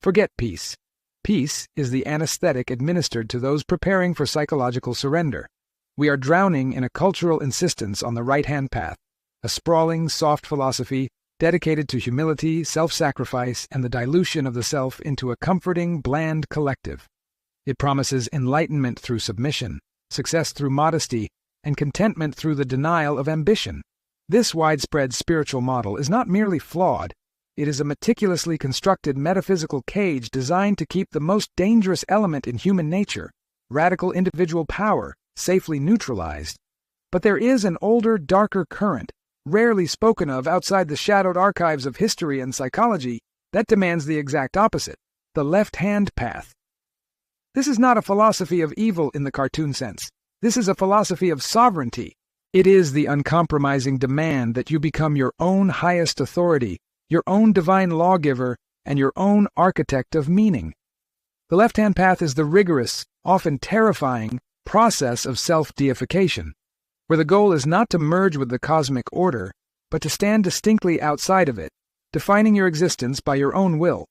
Forget peace. Peace is the anesthetic administered to those preparing for psychological surrender. We are drowning in a cultural insistence on the right-hand path, a sprawling, soft philosophy dedicated to humility, self-sacrifice, and the dilution of the self into a comforting, bland collective. It promises enlightenment through submission, success through modesty, and contentment through the denial of ambition. This widespread spiritual model is not merely flawed, it is a meticulously constructed metaphysical cage designed to keep the most dangerous element in human nature, radical individual power, safely neutralized. But there is an older, darker current, rarely spoken of outside the shadowed archives of history and psychology, that demands the exact opposite, the left-hand path. This is not a philosophy of evil in the cartoon sense. This is a philosophy of sovereignty. It is the uncompromising demand that you become your own highest authority, your own divine lawgiver, and your own architect of meaning. The left-hand path is the rigorous, often terrifying, process of self-deification, where the goal is not to merge with the cosmic order, but to stand distinctly outside of it, defining your existence by your own will.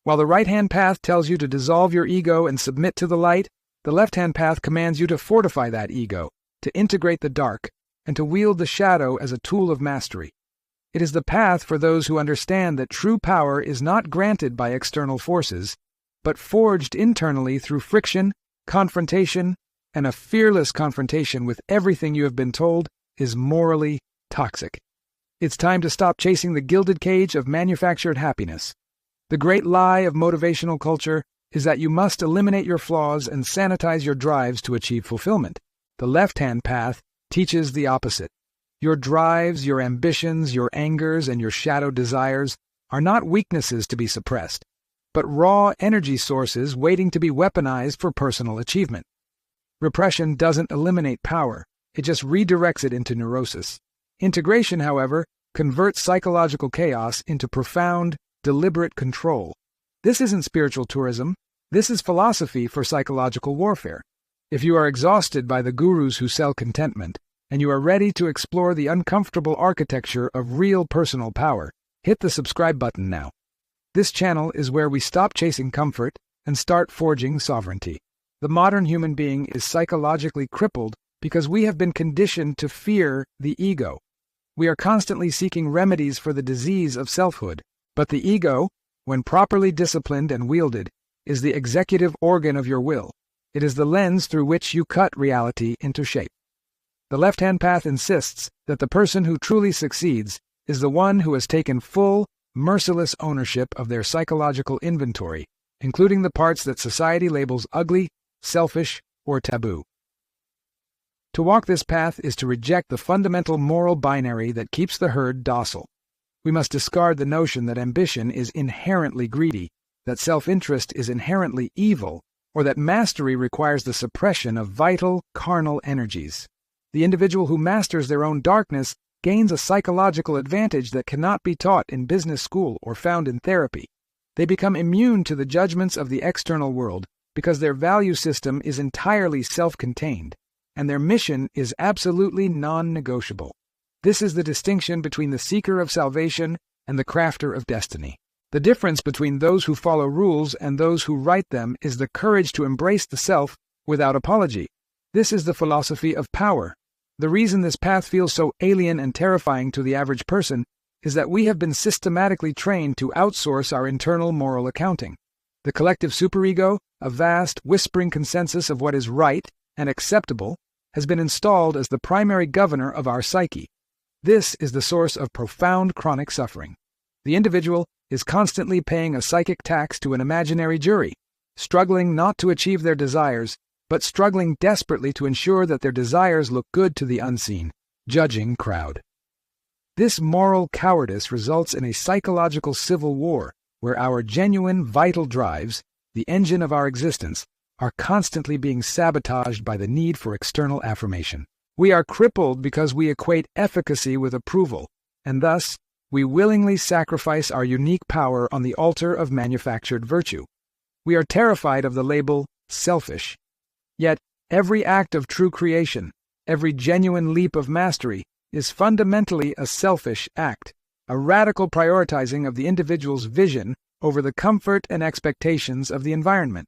While the right-hand path tells you to dissolve your ego and submit to the light, the left-hand path commands you to fortify that ego, to integrate the dark, and to wield the shadow as a tool of mastery. It is the path for those who understand that true power is not granted by external forces, but forged internally through friction, confrontation, and a fearless confrontation with everything you have been told is morally toxic. It's time to stop chasing the gilded cage of manufactured happiness. The great lie of motivational culture is that you must eliminate your flaws and sanitize your drives to achieve fulfillment. The left-hand path teaches the opposite. Your drives, your ambitions, your angers, and your shadow desires are not weaknesses to be suppressed, but raw energy sources waiting to be weaponized for personal achievement. Repression doesn't eliminate power, it just redirects it into neurosis. Integration, however, converts psychological chaos into profound, deliberate control. This isn't spiritual tourism, this is philosophy for psychological warfare. If you are exhausted by the gurus who sell contentment, and you are ready to explore the uncomfortable architecture of real personal power, hit the subscribe button now. This channel is where we stop chasing comfort and start forging sovereignty. The modern human being is psychologically crippled because we have been conditioned to fear the ego. We are constantly seeking remedies for the disease of selfhood, but the ego, when properly disciplined and wielded, is the executive organ of your will. It is the lens through which you cut reality into shape. The left-hand path insists that the person who truly succeeds is the one who has taken full, merciless ownership of their psychological inventory, including the parts that society labels ugly, selfish, or taboo. To walk this path is to reject the fundamental moral binary that keeps the herd docile. We must discard the notion that ambition is inherently greedy, that self-interest is inherently evil, or that mastery requires the suppression of vital, carnal energies. The individual who masters their own darkness gains a psychological advantage that cannot be taught in business school or found in therapy. They become immune to the judgments of the external world because their value system is entirely self-contained, and their mission is absolutely non-negotiable. This is the distinction between the seeker of salvation and the crafter of destiny. The difference between those who follow rules and those who write them is the courage to embrace the self without apology. This is the philosophy of power. The reason this path feels so alien and terrifying to the average person is that we have been systematically trained to outsource our internal moral accounting. The collective superego, a vast, whispering consensus of what is right and acceptable, has been installed as the primary governor of our psyche. This is the source of profound chronic suffering. The individual is constantly paying a psychic tax to an imaginary jury, struggling not to achieve their desires, but struggling desperately to ensure that their desires look good to the unseen, judging crowd. This moral cowardice results in a psychological civil war where our genuine vital drives, the engine of our existence, are constantly being sabotaged by the need for external affirmation. We are crippled because we equate efficacy with approval, and thus, we willingly sacrifice our unique power on the altar of manufactured virtue. We are terrified of the label selfish. Yet, every act of true creation, every genuine leap of mastery, is fundamentally a selfish act, a radical prioritizing of the individual's vision over the comfort and expectations of the environment.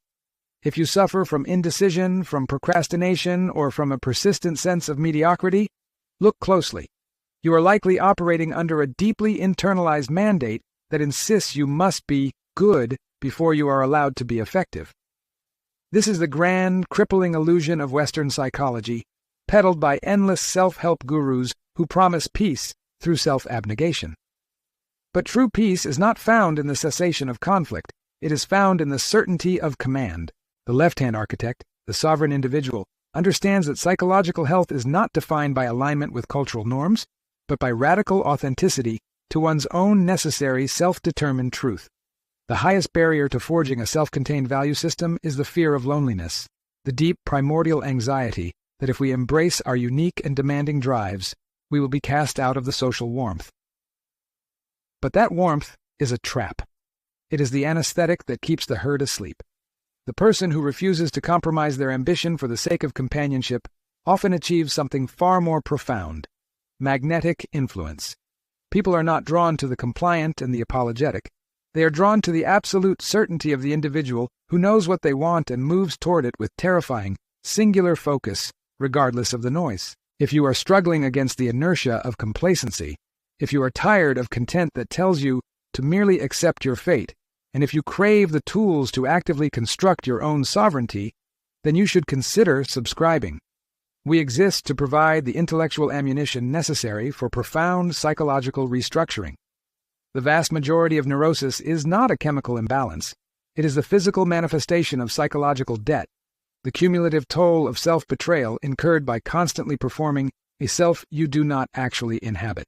If you suffer from indecision, from procrastination, or from a persistent sense of mediocrity, look closely. You are likely operating under a deeply internalized mandate that insists you must be good before you are allowed to be effective. This is the grand, crippling illusion of Western psychology, peddled by endless self-help gurus who promise peace through self-abnegation. But true peace is not found in the cessation of conflict. It is found in the certainty of command. The left-hand architect, the sovereign individual, understands that psychological health is not defined by alignment with cultural norms, but by radical authenticity to one's own necessary self-determined truth. The highest barrier to forging a self-contained value system is the fear of loneliness, the deep primordial anxiety that if we embrace our unique and demanding drives, we will be cast out of the social warmth. But that warmth is a trap. It is the anesthetic that keeps the herd asleep. The person who refuses to compromise their ambition for the sake of companionship often achieves something far more profound: magnetic influence. People are not drawn to the compliant and the apologetic. They are drawn to the absolute certainty of the individual who knows what they want and moves toward it with terrifying, singular focus, regardless of the noise. If you are struggling against the inertia of complacency, if you are tired of content that tells you to merely accept your fate, and if you crave the tools to actively construct your own sovereignty, then you should consider subscribing. We exist to provide the intellectual ammunition necessary for profound psychological restructuring. The vast majority of neurosis is not a chemical imbalance. It is the physical manifestation of psychological debt, the cumulative toll of self-betrayal incurred by constantly performing a self you do not actually inhabit.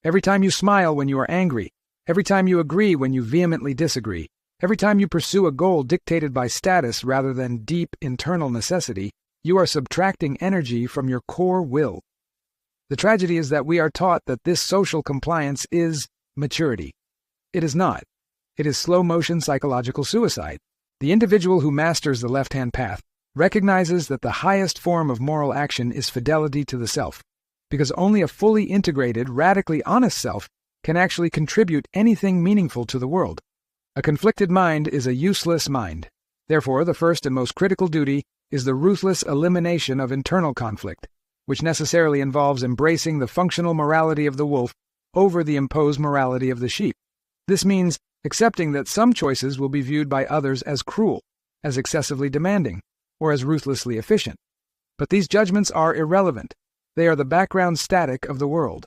Every time you smile when you are angry, every time you agree when you vehemently disagree, every time you pursue a goal dictated by status rather than deep internal necessity, you are subtracting energy from your core will. The tragedy is that we are taught that this social compliance is maturity. It is not. It is slow-motion psychological suicide. The individual who masters the left-hand path recognizes that the highest form of moral action is fidelity to the self, because only a fully integrated, radically honest self can actually contribute anything meaningful to the world. A conflicted mind is a useless mind. Therefore, the first and most critical duty is the ruthless elimination of internal conflict, which necessarily involves embracing the functional morality of the wolf over the imposed morality of the sheep. This means accepting that some choices will be viewed by others as cruel, as excessively demanding, or as ruthlessly efficient. But these judgments are irrelevant. They are the background static of the world.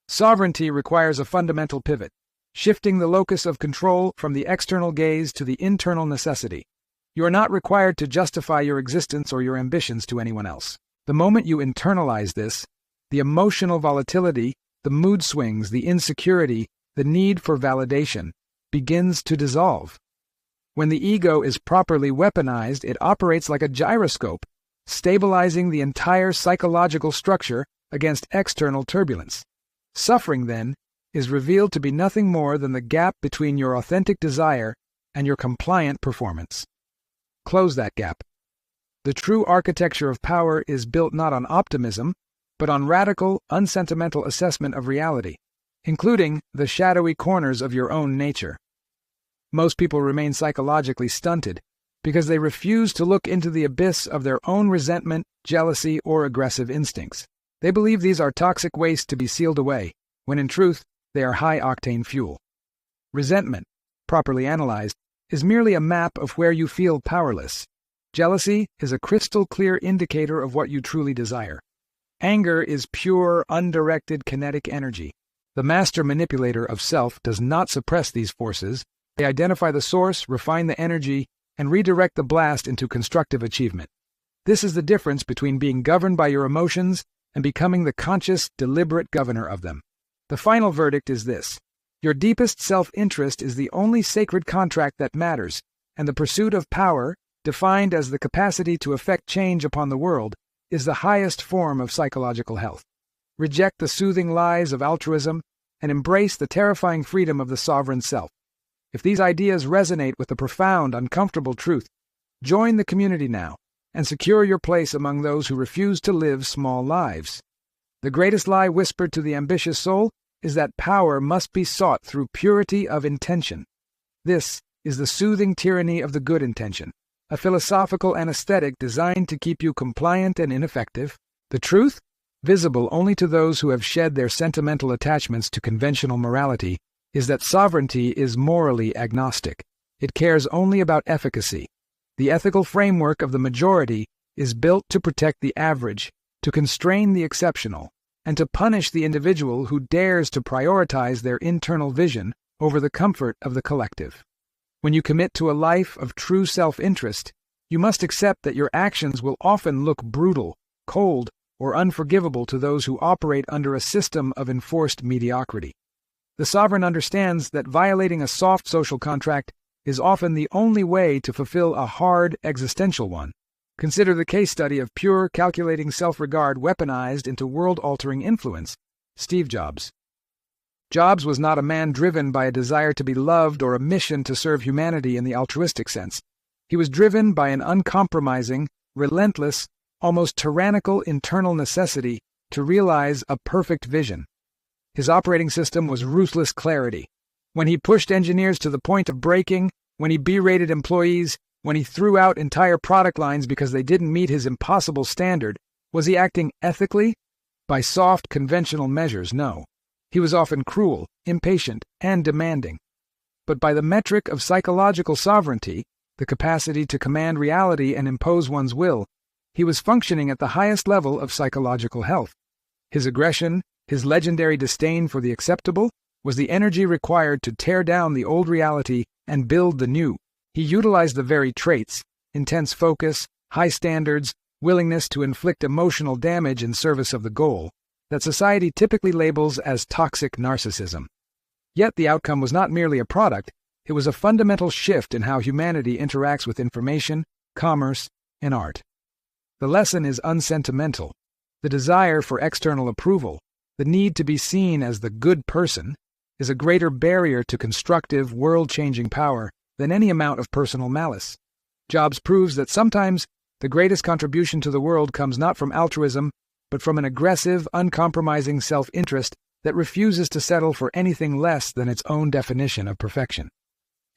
Sovereignty requires a fundamental pivot, shifting the locus of control from the external gaze to the internal necessity. You are not required to justify your existence or your ambitions to anyone else. The moment you internalize this, the emotional volatility, the mood swings, the insecurity, the need for validation begins to dissolve. When the ego is properly weaponized, it operates like a gyroscope, stabilizing the entire psychological structure against external turbulence. Suffering, then, is revealed to be nothing more than the gap between your authentic desire and your compliant performance. Close that gap. The true architecture of power is built not on optimism, but on radical, unsentimental assessment of reality, including the shadowy corners of your own nature. Most people remain psychologically stunted because they refuse to look into the abyss of their own resentment, jealousy, or aggressive instincts. They believe these are toxic waste to be sealed away, when in truth, they are high-octane fuel. Resentment, properly analyzed, is merely a map of where you feel powerless. Jealousy is a crystal-clear indicator of what you truly desire. Anger is pure, undirected kinetic energy. The master manipulator of self does not suppress these forces. They identify the source, refine the energy, and redirect the blast into constructive achievement. This is the difference between being governed by your emotions and becoming the conscious, deliberate governor of them. The final verdict is this: your deepest self-interest is the only sacred contract that matters, and the pursuit of power, defined as the capacity to effect change upon the world, is the highest form of psychological health. Reject the soothing lies of altruism and embrace the terrifying freedom of the sovereign self. If these ideas resonate with the profound, uncomfortable truth, join the community now and secure your place among those who refuse to live small lives. The greatest lie whispered to the ambitious soul is that power must be sought through purity of intention. This is the soothing tyranny of the good intention, a philosophical anesthetic designed to keep you compliant and ineffective. The truth, visible only to those who have shed their sentimental attachments to conventional morality, is that sovereignty is morally agnostic. It cares only about efficacy. The ethical framework of the majority is built to protect the average, to constrain the exceptional, and to punish the individual who dares to prioritize their internal vision over the comfort of the collective. When you commit to a life of true self-interest, you must accept that your actions will often look brutal, cold, or unforgivable to those who operate under a system of enforced mediocrity. The sovereign understands that violating a soft social contract is often the only way to fulfill a hard existential one. Consider the case study of pure, calculating self-regard weaponized into world-altering influence: Steve Jobs. Jobs was not a man driven by a desire to be loved or a mission to serve humanity in the altruistic sense. He was driven by an uncompromising, relentless, almost tyrannical internal necessity to realize a perfect vision. His operating system was ruthless clarity. When he pushed engineers to the point of breaking, when he berated employees, when he threw out entire product lines because they didn't meet his impossible standard, was he acting ethically? By soft, conventional measures, no. He was often cruel, impatient, and demanding. But by the metric of psychological sovereignty, the capacity to command reality and impose one's will, he was functioning at the highest level of psychological health. His aggression, his legendary disdain for the acceptable, was the energy required to tear down the old reality and build the new. He utilized the very traits, intense focus, high standards, willingness to inflict emotional damage in service of the goal, that society typically labels as toxic narcissism. Yet the outcome was not merely a product, it was a fundamental shift in how humanity interacts with information, commerce, and art. The lesson is unsentimental. The desire for external approval, the need to be seen as the good person, is a greater barrier to constructive, world-changing power than any amount of personal malice. Jobs proves that sometimes the greatest contribution to the world comes not from altruism, but from an aggressive, uncompromising self-interest that refuses to settle for anything less than its own definition of perfection.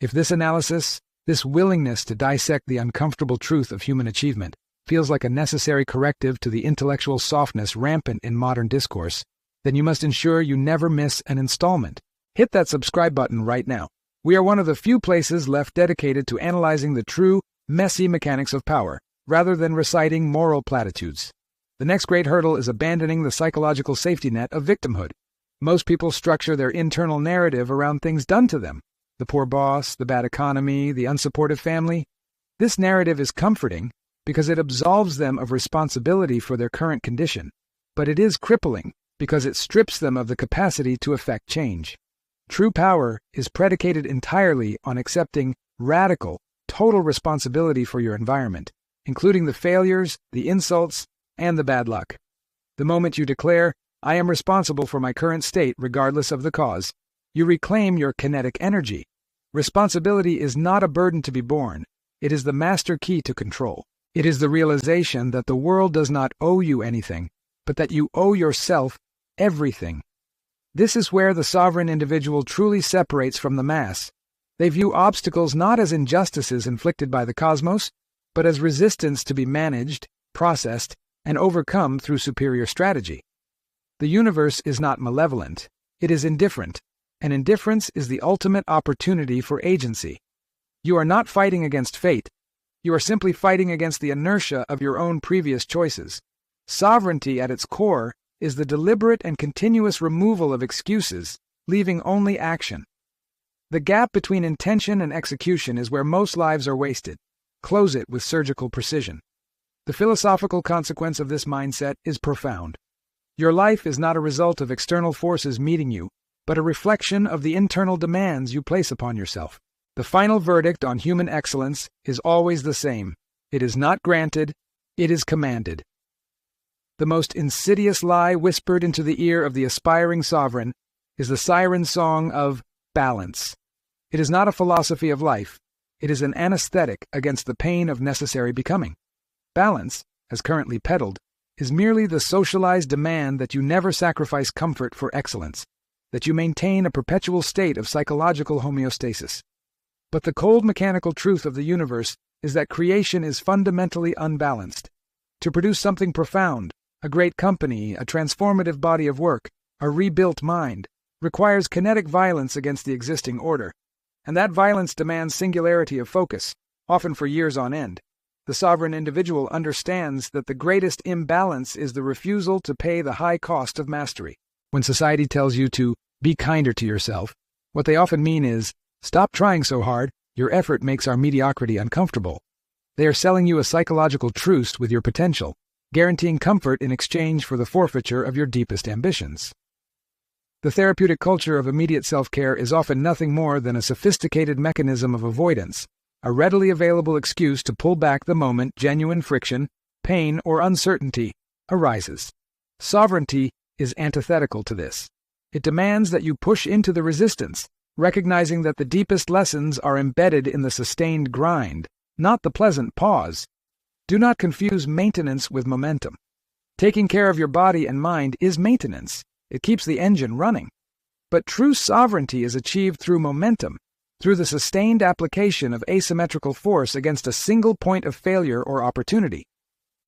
If this analysis, this willingness to dissect the uncomfortable truth of human achievement, feels like a necessary corrective to the intellectual softness rampant in modern discourse, then you must ensure you never miss an installment. Hit that subscribe button right now. We are one of the few places left dedicated to analyzing the true, messy mechanics of power, rather than reciting moral platitudes. The next great hurdle is abandoning the psychological safety net of victimhood. Most people structure their internal narrative around things done to them: the poor boss, the bad economy, the unsupportive family. This narrative is comforting because it absolves them of responsibility for their current condition, but it is crippling because it strips them of the capacity to effect change. True power is predicated entirely on accepting radical, total responsibility for your environment, including the failures, the insults, and the bad luck. The moment you declare, "I am responsible for my current state regardless of the cause," you reclaim your kinetic energy. Responsibility is not a burden to be borne. It is the master key to control. It is the realization that the world does not owe you anything, but that you owe yourself everything. This is where the sovereign individual truly separates from the mass. They view obstacles not as injustices inflicted by the cosmos, but as resistance to be managed, processed, and overcome through superior strategy. The universe is not malevolent, it is indifferent, and indifference is the ultimate opportunity for agency. You are not fighting against fate, you are simply fighting against the inertia of your own previous choices. Sovereignty at its core is the deliberate and continuous removal of excuses, leaving only action. The gap between intention and execution is where most lives are wasted. Close it with surgical precision. The philosophical consequence of this mindset is profound. Your life is not a result of external forces meeting you, but a reflection of the internal demands you place upon yourself. The final verdict on human excellence is always the same. It is not granted, it is commanded. The most insidious lie whispered into the ear of the aspiring sovereign is the siren song of balance. It is not a philosophy of life. It is an anesthetic against the pain of necessary becoming. Balance, as currently peddled, is merely the socialized demand that you never sacrifice comfort for excellence, that you maintain a perpetual state of psychological homeostasis. But the cold mechanical truth of the universe is that creation is fundamentally unbalanced. To produce something profound, a great company, a transformative body of work, a rebuilt mind, requires kinetic violence against the existing order, and that violence demands singularity of focus, often for years on end. The sovereign individual understands that the greatest imbalance is the refusal to pay the high cost of mastery. When society tells you to be kinder to yourself, what they often mean is, stop trying so hard, your effort makes our mediocrity uncomfortable. They are selling you a psychological truce with your potential, guaranteeing comfort in exchange for the forfeiture of your deepest ambitions. The therapeutic culture of immediate self-care is often nothing more than a sophisticated mechanism of avoidance, a readily available excuse to pull back the moment genuine friction, pain, or uncertainty arises. Sovereignty is antithetical to this. It demands that you push into the resistance, recognizing that the deepest lessons are embedded in the sustained grind, not the pleasant pause. Do not confuse maintenance with momentum. Taking care of your body and mind is maintenance. It keeps the engine running. But true sovereignty is achieved through momentum, through the sustained application of asymmetrical force against a single point of failure or opportunity.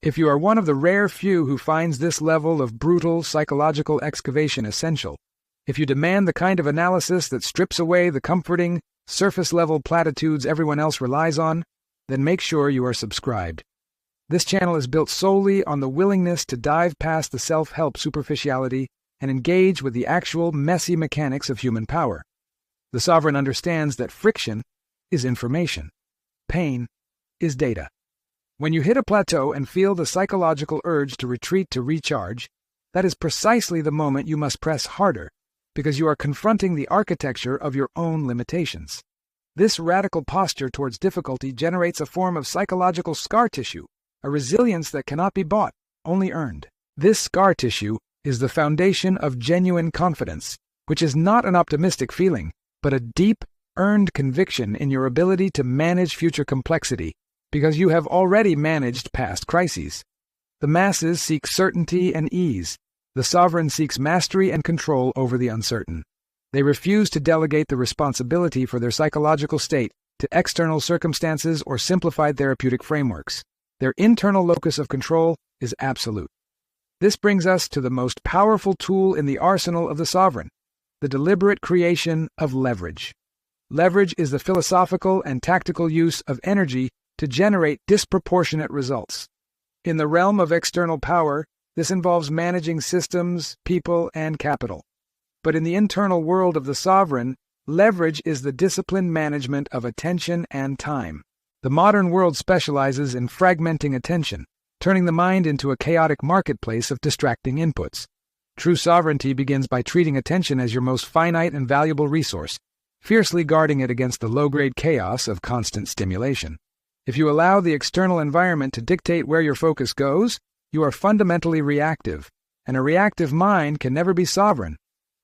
If you are one of the rare few who finds this level of brutal psychological excavation essential, if you demand the kind of analysis that strips away the comforting, surface-level platitudes everyone else relies on, then make sure you are subscribed. This channel is built solely on the willingness to dive past the self-help superficiality and engage with the actual messy mechanics of human power. The sovereign understands that friction is information. Pain is data. When you hit a plateau and feel the psychological urge to retreat to recharge, that is precisely the moment you must press harder, because you are confronting the architecture of your own limitations. This radical posture towards difficulty generates a form of psychological scar tissue, a resilience that cannot be bought, only earned. This scar tissue is the foundation of genuine confidence, which is not an optimistic feeling, but a deep, earned conviction in your ability to manage future complexity, because you have already managed past crises. The masses seek certainty and ease. The sovereign seeks mastery and control over the uncertain. They refuse to delegate the responsibility for their psychological state to external circumstances or simplified therapeutic frameworks. Their internal locus of control is absolute. This brings us to the most powerful tool in the arsenal of the sovereign, the deliberate creation of leverage. Leverage is the philosophical and tactical use of energy to generate disproportionate results. In the realm of external power, this involves managing systems, people, and capital. But in the internal world of the sovereign, leverage is the disciplined management of attention and time. The modern world specializes in fragmenting attention, turning the mind into a chaotic marketplace of distracting inputs. True sovereignty begins by treating attention as your most finite and valuable resource, fiercely guarding it against the low-grade chaos of constant stimulation. If you allow the external environment to dictate where your focus goes, you are fundamentally reactive, and a reactive mind can never be sovereign.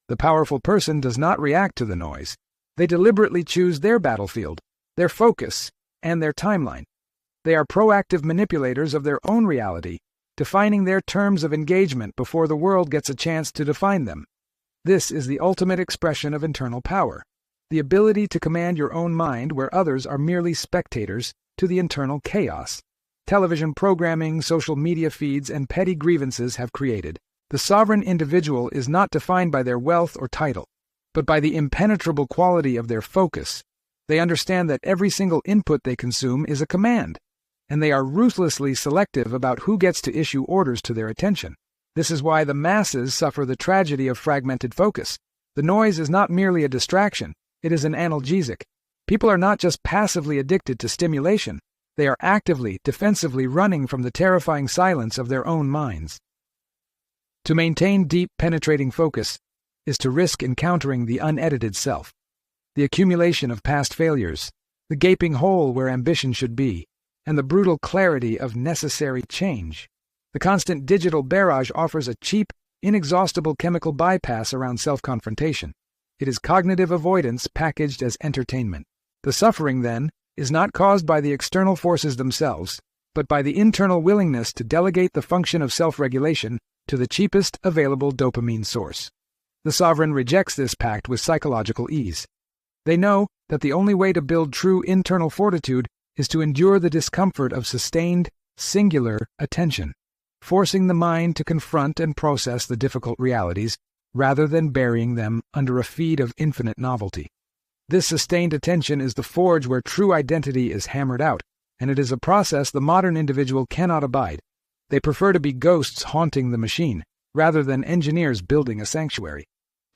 The powerful person does not react to the noise. They deliberately choose their battlefield, their focus, and their timeline. They are proactive manipulators of their own reality, defining their terms of engagement before the world gets a chance to define them. This is the ultimate expression of internal power, the ability to command your own mind where others are merely spectators to the internal chaos television programming, social media feeds, and petty grievances have created. The sovereign individual is not defined by their wealth or title, but by the impenetrable quality of their focus. They understand that every single input they consume is a command, and they are ruthlessly selective about who gets to issue orders to their attention. This is why the masses suffer the tragedy of fragmented focus. The noise is not merely a distraction, it is an analgesic. People are not just passively addicted to stimulation, they are actively, defensively running from the terrifying silence of their own minds. To maintain deep, penetrating focus is to risk encountering the unedited self, the accumulation of past failures, the gaping hole where ambition should be, and the brutal clarity of necessary change. The constant digital barrage offers a cheap, inexhaustible chemical bypass around self-confrontation. It is cognitive avoidance packaged as entertainment. The suffering, then, is not caused by the external forces themselves, but by the internal willingness to delegate the function of self-regulation to the cheapest available dopamine source. The sovereign rejects this pact with psychological ease. They know that the only way to build true internal fortitude is to endure the discomfort of sustained, singular attention, forcing the mind to confront and process the difficult realities rather than burying them under a feed of infinite novelty. This sustained attention is the forge where true identity is hammered out, and it is a process the modern individual cannot abide. They prefer to be ghosts haunting the machine, rather than engineers building a sanctuary.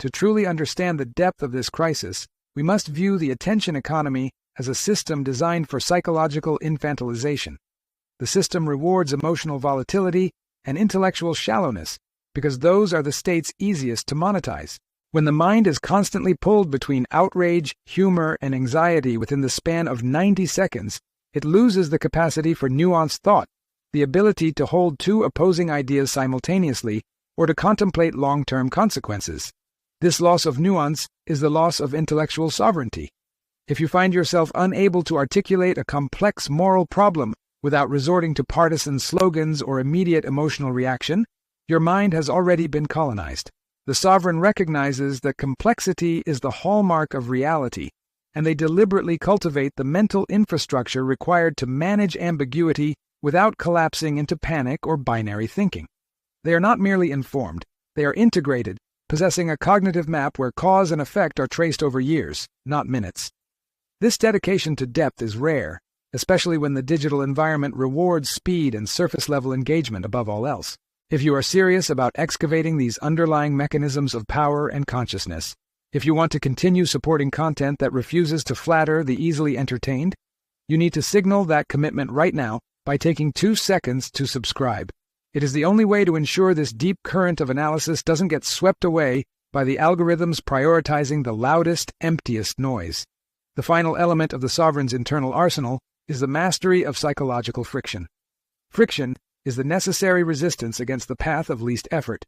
To truly understand the depth of this crisis, we must view the attention economy as a system designed for psychological infantilization. The system rewards emotional volatility and intellectual shallowness because those are the states easiest to monetize. When the mind is constantly pulled between outrage, humor, and anxiety within the span of 90 seconds, it loses the capacity for nuanced thought, the ability to hold two opposing ideas simultaneously, or to contemplate long-term consequences. This loss of nuance is the loss of intellectual sovereignty. If you find yourself unable to articulate a complex moral problem without resorting to partisan slogans or immediate emotional reaction, your mind has already been colonized. The sovereign recognizes that complexity is the hallmark of reality, and they deliberately cultivate the mental infrastructure required to manage ambiguity without collapsing into panic or binary thinking. They are not merely informed, they are integrated, possessing a cognitive map where cause and effect are traced over years, not minutes. This dedication to depth is rare, especially when the digital environment rewards speed and surface-level engagement above all else. If you are serious about excavating these underlying mechanisms of power and consciousness, if you want to continue supporting content that refuses to flatter the easily entertained, you need to signal that commitment right now by taking 2 seconds to subscribe. It is the only way to ensure this deep current of analysis doesn't get swept away by the algorithms prioritizing the loudest, emptiest noise. The final element of the sovereign's internal arsenal is the mastery of psychological friction. Friction is the necessary resistance against the path of least effort.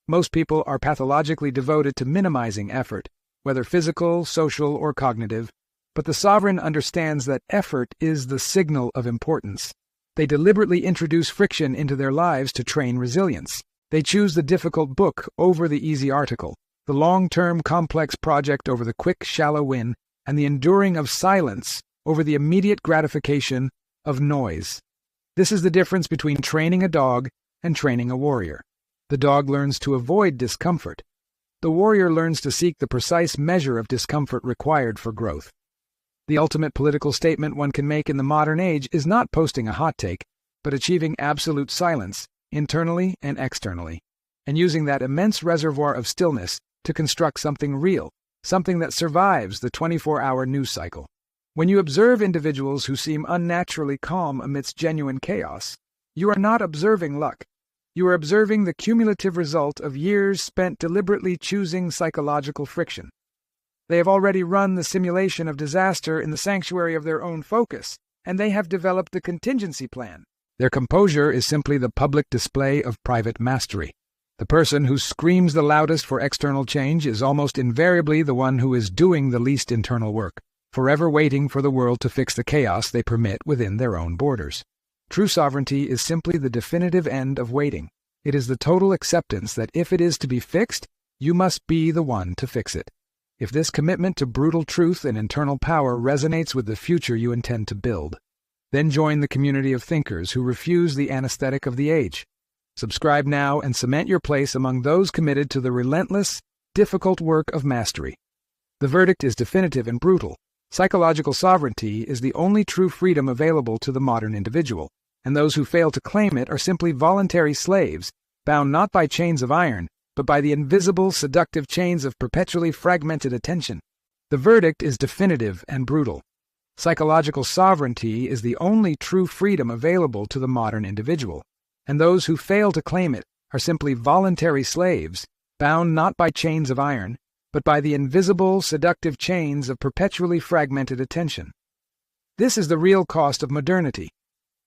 Most people are pathologically devoted to minimizing effort, whether physical, social, or cognitive, but the sovereign understands that effort is the signal of importance. They deliberately introduce friction into their lives to train resilience. They choose the difficult book over the easy article, the long-term complex project over the quick, shallow win, and the enduring of silence over the immediate gratification of noise. This is the difference between training a dog and training a warrior. The dog learns to avoid discomfort. The warrior learns to seek the precise measure of discomfort required for growth. The ultimate political statement one can make in the modern age is not posting a hot take, but achieving absolute silence, internally and externally, and using that immense reservoir of stillness to construct something real, something that survives the 24-hour news cycle. When you observe individuals who seem unnaturally calm amidst genuine chaos, you are not observing luck. You are observing the cumulative result of years spent deliberately choosing psychological friction. They have already run the simulation of disaster in the sanctuary of their own focus, and they have developed the contingency plan. Their composure is simply the public display of private mastery. The person who screams the loudest for external change is almost invariably the one who is doing the least internal work, forever waiting for the world to fix the chaos they permit within their own borders. True sovereignty is simply the definitive end of waiting. It is the total acceptance that if it is to be fixed, you must be the one to fix it. If this commitment to brutal truth and internal power resonates with the future you intend to build, then join the community of thinkers who refuse the anesthetic of the age. Subscribe now and cement your place among those committed to the relentless, difficult work of mastery. The verdict is definitive and brutal. Psychological sovereignty is the only true freedom available to the modern individual, and those who fail to claim it are simply voluntary slaves, bound not by chains of iron, but by the invisible, seductive chains of perpetually fragmented attention. The verdict is definitive and brutal. Psychological sovereignty is the only true freedom available to the modern individual, and those who fail to claim it are simply voluntary slaves, bound not by chains of iron, but by the invisible, seductive chains of perpetually fragmented attention. This is the real cost of modernity,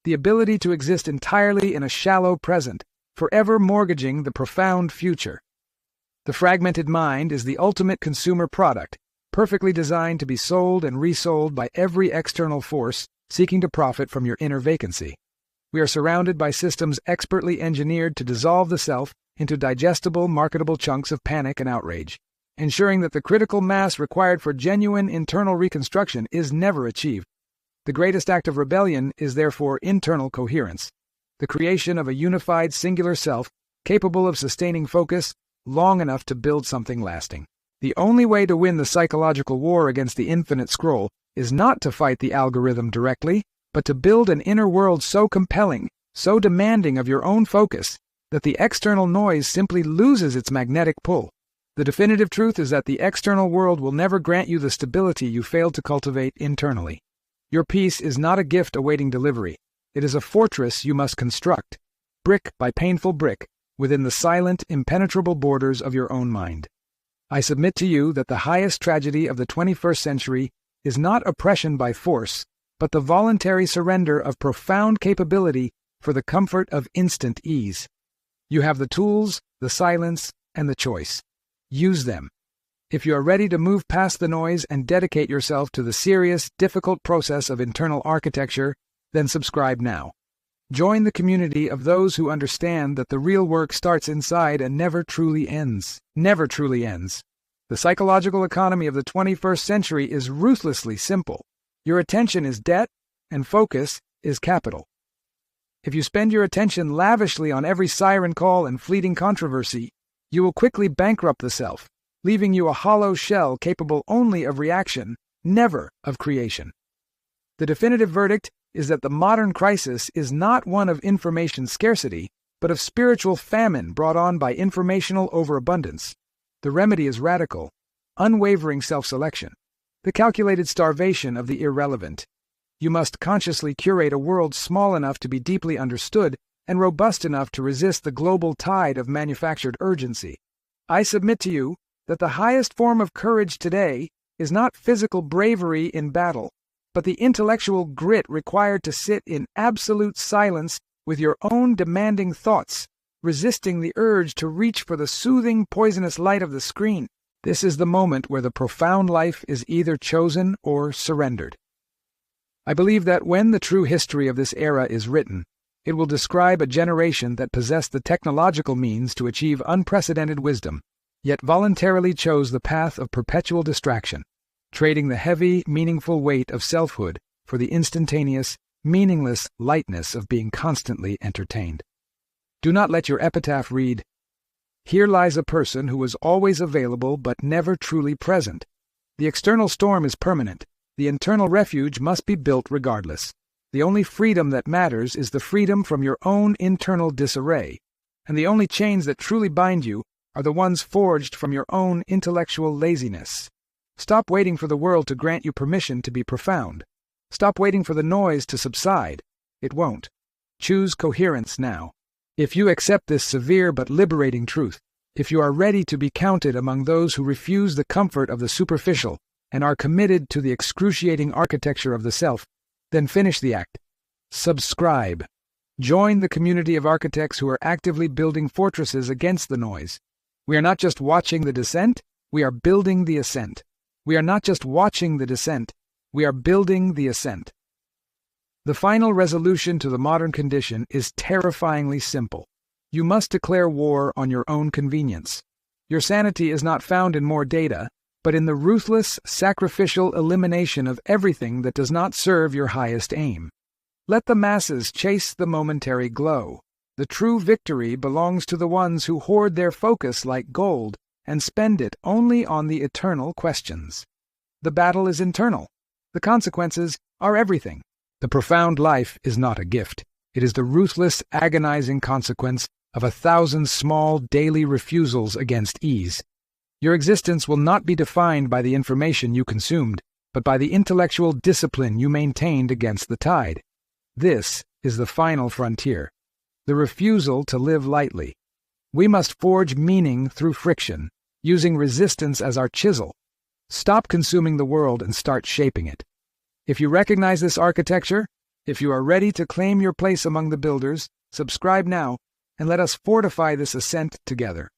the ability to exist entirely in a shallow present, forever mortgaging the profound future. The fragmented mind is the ultimate consumer product, perfectly designed to be sold and resold by every external force seeking to profit from your inner vacancy. We are surrounded by systems expertly engineered to dissolve the self into digestible, marketable chunks of panic and outrage. ensuring that the critical mass required for genuine internal reconstruction is never achieved. The greatest act of rebellion is therefore internal coherence, the creation of a unified singular self capable of sustaining focus long enough to build something lasting. The only way to win the psychological war against the infinite scroll is not to fight the algorithm directly, but to build an inner world so compelling, so demanding of your own focus, that the external noise simply loses its magnetic pull. The definitive truth is that the external world will never grant you the stability you failed to cultivate internally. Your peace is not a gift awaiting delivery. It is a fortress you must construct, brick by painful brick, within the silent, impenetrable borders of your own mind. I submit to you that the highest tragedy of the 21st century is not oppression by force, but the voluntary surrender of profound capability for the comfort of instant ease. You have the tools, the silence, and the choice. Use them. If you are ready to move past the noise and dedicate yourself to the serious, difficult process of internal architecture, then subscribe now. Join the community of those who understand that the real work starts inside and never truly ends. Never truly ends. The psychological economy of the 21st century is ruthlessly simple. Your attention is debt, and focus is capital. If you spend your attention lavishly on every siren call and fleeting controversy, you will quickly bankrupt the self, leaving you a hollow shell capable only of reaction, never of creation. The definitive verdict is that the modern crisis is not one of information scarcity, but of spiritual famine brought on by informational overabundance. The remedy is radical, unwavering self-selection, the calculated starvation of the irrelevant. You must consciously curate a world small enough to be deeply understood and robust enough to resist the global tide of manufactured urgency. I submit to you that the highest form of courage today is not physical bravery in battle, but the intellectual grit required to sit in absolute silence with your own demanding thoughts, resisting the urge to reach for the soothing, poisonous light of the screen. This is the moment where the profound life is either chosen or surrendered. I believe that when the true history of this era is written, it will describe a generation that possessed the technological means to achieve unprecedented wisdom, yet voluntarily chose the path of perpetual distraction, trading the heavy, meaningful weight of selfhood for the instantaneous, meaningless lightness of being constantly entertained. Do not let your epitaph read, "Here lies a person who was always available but never truly present." The external storm is permanent. The internal refuge must be built regardless. The only freedom that matters is the freedom from your own internal disarray, and the only chains that truly bind you are the ones forged from your own intellectual laziness. Stop waiting for the world to grant you permission to be profound. Stop waiting for the noise to subside. It won't. Choose coherence now. If you accept this severe but liberating truth, if you are ready to be counted among those who refuse the comfort of the superficial and are committed to the excruciating architecture of the self, then finish the act. Subscribe. Join the community of architects who are actively building fortresses against the noise. We are not just watching the descent, we are building the ascent. We are not just watching the descent, we are building the ascent. The final resolution to the modern condition is terrifyingly simple. You must declare war on your own convenience. Your sanity is not found in more data, but in the ruthless, sacrificial elimination of everything that does not serve your highest aim. Let the masses chase the momentary glow. The true victory belongs to the ones who hoard their focus like gold and spend it only on the eternal questions. The battle is internal. The consequences are everything. The profound life is not a gift. It is the ruthless, agonizing consequence of 1,000 small daily refusals against ease. Your existence will not be defined by the information you consumed, but by the intellectual discipline you maintained against the tide. This is the final frontier, the refusal to live lightly. We must forge meaning through friction, using resistance as our chisel. Stop consuming the world and start shaping it. If you recognize this architecture, if you are ready to claim your place among the builders, subscribe now, and let us fortify this ascent together.